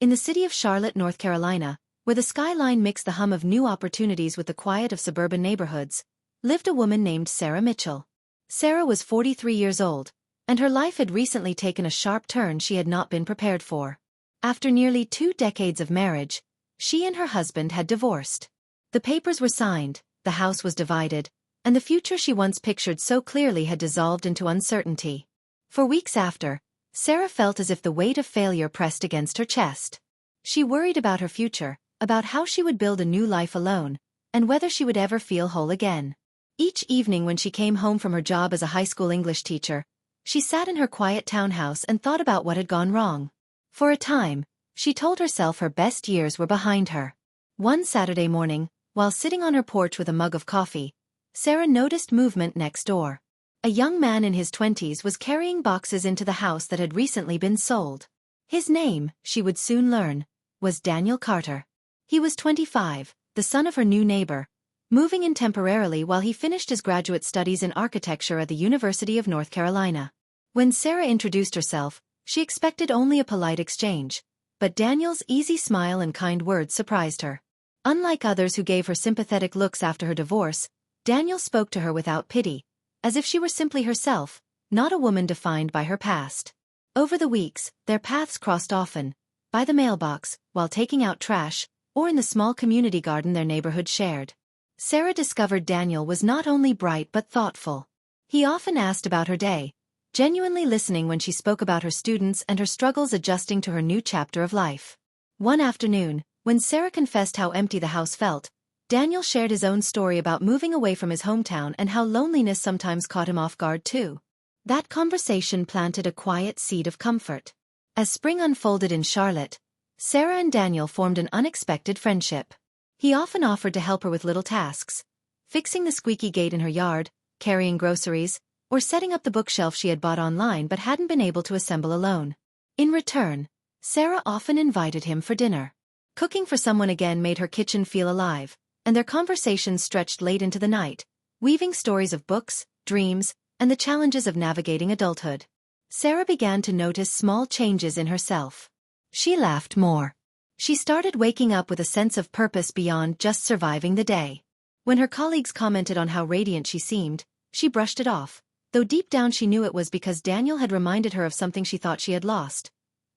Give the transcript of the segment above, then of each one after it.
In the city of Charlotte, North Carolina, where the skyline mixed the hum of new opportunities with the quiet of suburban neighborhoods, lived a woman named Sarah Mitchell. Sarah was 43 years old, and her life had recently taken a sharp turn she had not been prepared for. After nearly 2 decades of marriage, she and her husband had divorced. The papers were signed, the house was divided, and the future she once pictured so clearly had dissolved into uncertainty. For weeks after, Sarah felt as if the weight of failure pressed against her chest. She worried about her future, about how she would build a new life alone, and whether she would ever feel whole again. Each evening when she came home from her job as a high school English teacher, she sat in her quiet townhouse and thought about what had gone wrong. For a time, she told herself her best years were behind her. One Saturday morning, while sitting on her porch with a mug of coffee, Sarah noticed movement next door. A young man in his 20s was carrying boxes into the house that had recently been sold. His name, she would soon learn, was Daniel Carter. He was 25, the son of her new neighbor, moving in temporarily while he finished his graduate studies in architecture at the University of North Carolina. When Sarah introduced herself, she expected only a polite exchange, but Daniel's easy smile and kind words surprised her. Unlike others who gave her sympathetic looks after her divorce, Daniel spoke to her without pity, as if she were simply herself, not a woman defined by her past. Over the weeks, their paths crossed often, by the mailbox, while taking out trash, or in the small community garden their neighborhood shared. Sarah discovered Daniel was not only bright but thoughtful. He often asked about her day, genuinely listening when she spoke about her students and her struggles adjusting to her new chapter of life. One afternoon, when Sarah confessed how empty the house felt, Daniel shared his own story about moving away from his hometown and how loneliness sometimes caught him off guard too. That conversation planted a quiet seed of comfort. As spring unfolded in Charlotte, Sarah and Daniel formed an unexpected friendship. He often offered to help her with little tasks, fixing the squeaky gate in her yard, carrying groceries, or setting up the bookshelf she had bought online but hadn't been able to assemble alone. In return, Sarah often invited him for dinner. Cooking for someone again made her kitchen feel alive, and their conversations stretched late into the night, weaving stories of books, dreams, and the challenges of navigating adulthood. Sarah began to notice small changes in herself. She laughed more. She started waking up with a sense of purpose beyond just surviving the day. When her colleagues commented on how radiant she seemed, she brushed it off, though deep down she knew it was because Daniel had reminded her of something she thought she had lost: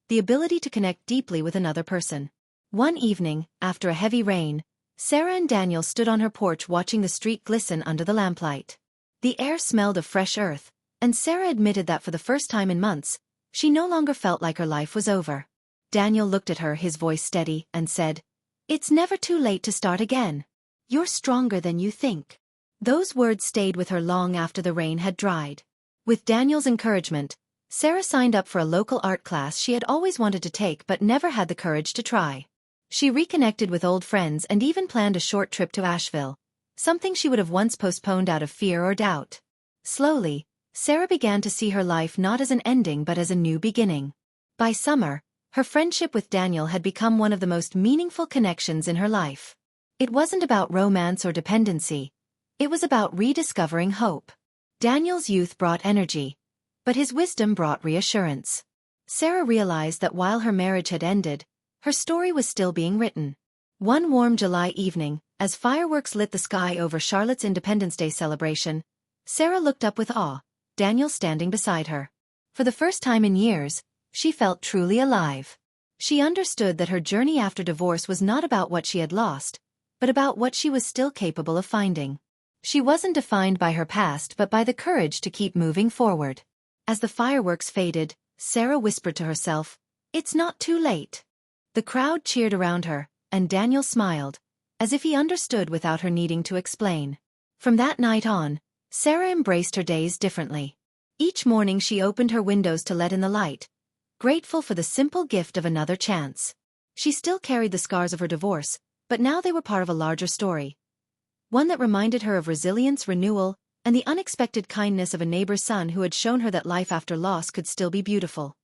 the ability to connect deeply with another person. One evening, after a heavy rain, Sarah and Daniel stood on her porch watching the street glisten under the lamplight. The air smelled of fresh earth, and Sarah admitted that for the first time in months, she no longer felt like her life was over. Daniel looked at her, his voice steady, and said, "It's never too late to start again. You're stronger than you think." Those words stayed with her long after the rain had dried. With Daniel's encouragement, Sarah signed up for a local art class she had always wanted to take but never had the courage to try. She reconnected with old friends and even planned a short trip to Asheville, something she would have once postponed out of fear or doubt. Slowly, Sarah began to see her life not as an ending but as a new beginning. By summer, her friendship with Daniel had become one of the most meaningful connections in her life. It wasn't about romance or dependency. It was about rediscovering hope. Daniel's youth brought energy, but his wisdom brought reassurance. Sarah realized that while her marriage had ended, her story was still being written. One warm July evening, as fireworks lit the sky over Charlotte's Independence Day celebration, Sarah looked up with awe, Daniel standing beside her. For the first time in years, she felt truly alive. She understood that her journey after divorce was not about what she had lost, but about what she was still capable of finding. She wasn't defined by her past but by the courage to keep moving forward. As the fireworks faded, Sarah whispered to herself, "It's not too late." The crowd cheered around her, and Daniel smiled, as if he understood without her needing to explain. From that night on, Sarah embraced her days differently. Each morning she opened her windows to let in the light, grateful for the simple gift of another chance. She still carried the scars of her divorce, but now they were part of a larger story. One that reminded her of resilience, renewal, and the unexpected kindness of a neighbor's son who had shown her that life after loss could still be beautiful.